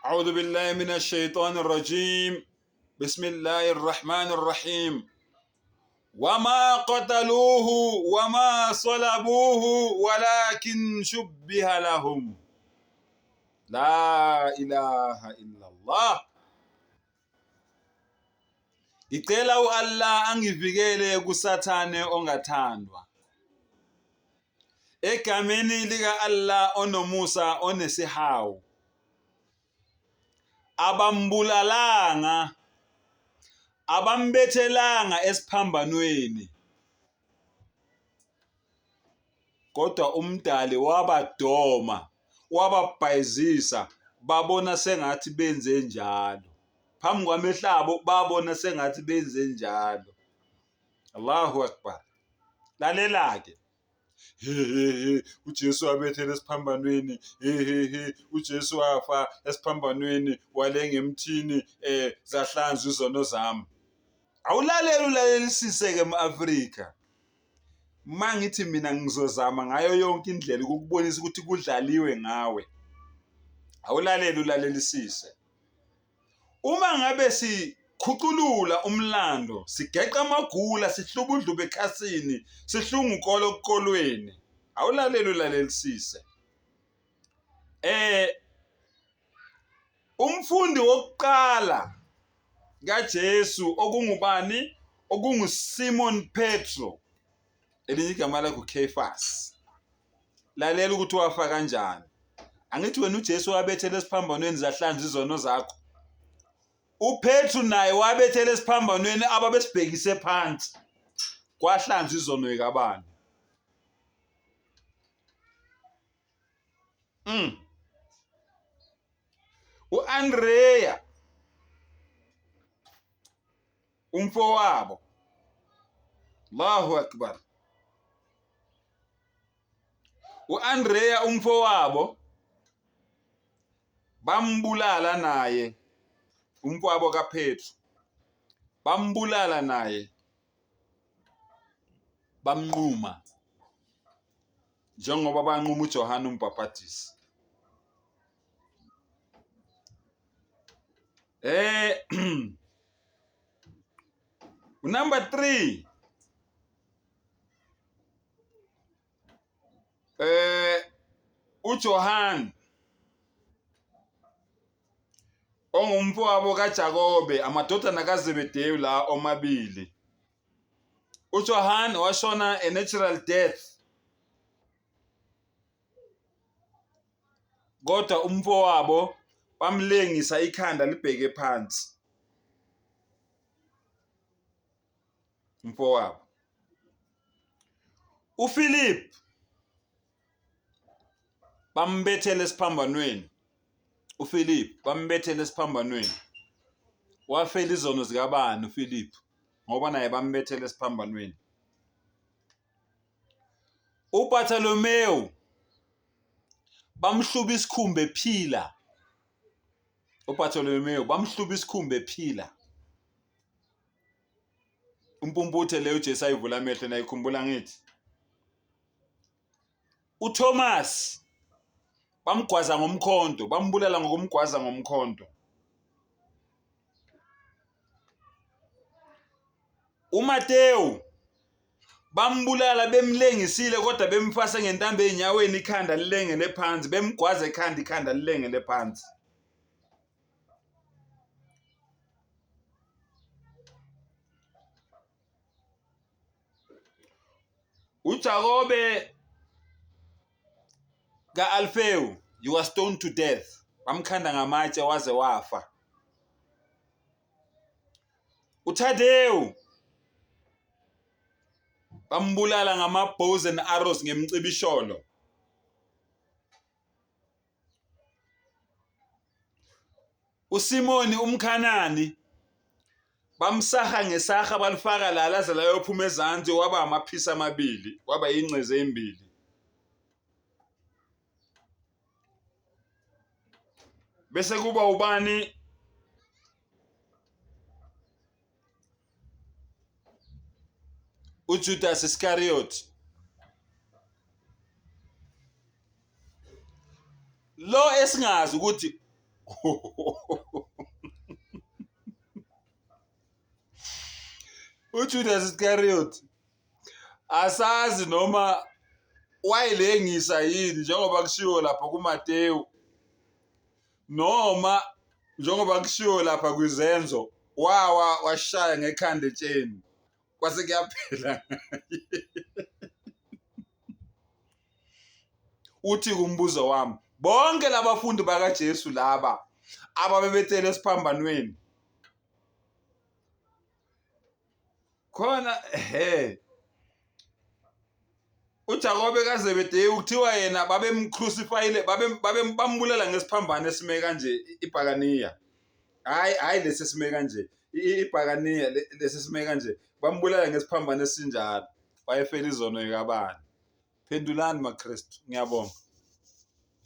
أعوذ بالله من الشيطان الرجيم بسم الله الرحمن الرحيم وما قتلوه وما صلبوه ولكن شبه لهم لا إله إلا الله. Ngicela uAllah angivikele kusathane ongathandwa. Egameni lika Allah onomusa onesihawu. Abambulalanga, abambethelanga esiphambanweni. Kodwa umdali wabadoma, wababhayizisa, babona sengathi benze njalo. Phambi kwamehlabo babona sengathi benze njalo. Allahu Akbar. Lalela ke. uJesu wabethela esiphambanweni, uJesu wafa esiphambanweni, wale ngemthini zahlanzwa izono zami. Awulalelisise ke eAfrika. Mangithi mina ngizozama ngayo yonke indlela ukukubonisa ukuthi kudlaliwe ngawe. Awulalelisise. Uma ngabe sikhuculula umlando, sigeqa amagula, sihlubudlube ekhasini, sihlunga ukolo kukolweni. Awulalelisise. Umfundi wokuqala kaJesu okungubani? OkunguSimon Petro. Elinye igama lakhe uKefas. Lalela ukuthi wafa kanjani. Angithi wena uJesu wabethela esiphambanweni zahlanzwa izono zakho. UPetru naye wabethela esiphambanweni ababesibhekise phansi. Kwahlanzwa izono zikabani. uAndrea umfowabo. Allahu Akbar. uAndrea umfowabo bambulala naye. Umfowabo kaPetru bambulala naye, bamnquma njengoba banquma uJohane uMbhaphatisi. Number 3, uJohane ongumfowabo kaJakobe, amadodana kaZebedewu la omabili. uJohane washona a natural death. Kodwa umfowabo bamlengisa ikhanda libheke phansi. Umfowabo uPhilip bambethele esiphambanweni. uPhilip bambethele esiphambanweni. Wafela izono zikabani uPhilip ngoba naye bambethele esiphambanweni. uBartholomew bamhluba isikhumba ephila. uBartholomew bamhluba isikhumba ephila. Umpumputhe leyo uJesu ayivula amehlo nayikhumbula ngithi. uThomas bamgwaza ngomkhonto, bambulala ngokumgwaza ngomkhonto. uMateyu bambulala bemlengisile kodwa bemfasa ngentambo enyaweni, ikhanda lilengele phansi, bemgwaza ikhanda lilengele phansi. uJakobe kaAlfewu, you were stoned to death. Bamkhanda ngamatshe waze wafa. uThadewu bambulala ngama-bows and arrows ngemcibisholo. uSimoni umKhanani bamsaha ngesaha balifaka la laze layophuma ezansi, waba amaphisi amabili, waba ingceze ezimbili. Bese kuba ubani? uJudas Iscariot. Lo esingazi ukuthi uJudas Iscariot asazi noma wayilengisa yini njengoba kushiwo lapha kuMateyu, noma njengoba kushiwo lapha kwizenzo washaya ngekhanda etsheni kwase kuyaphela. Uthi kumbuzo wami, bonke labafundi bakaJesu laba ababebetele esiphambanweni khona uJakobe kaZebedeyi kuthiwa yena babemcrucifyile, bambulela ngesiphambano esime kanje, ibhakaniya. Hayi lesi esime kanje, ibhakaniya lesi esime kanje, bambulela ngesiphambano esinjalo. Wayefela izono likabani? Phendulani maKristu, ngiyabonga.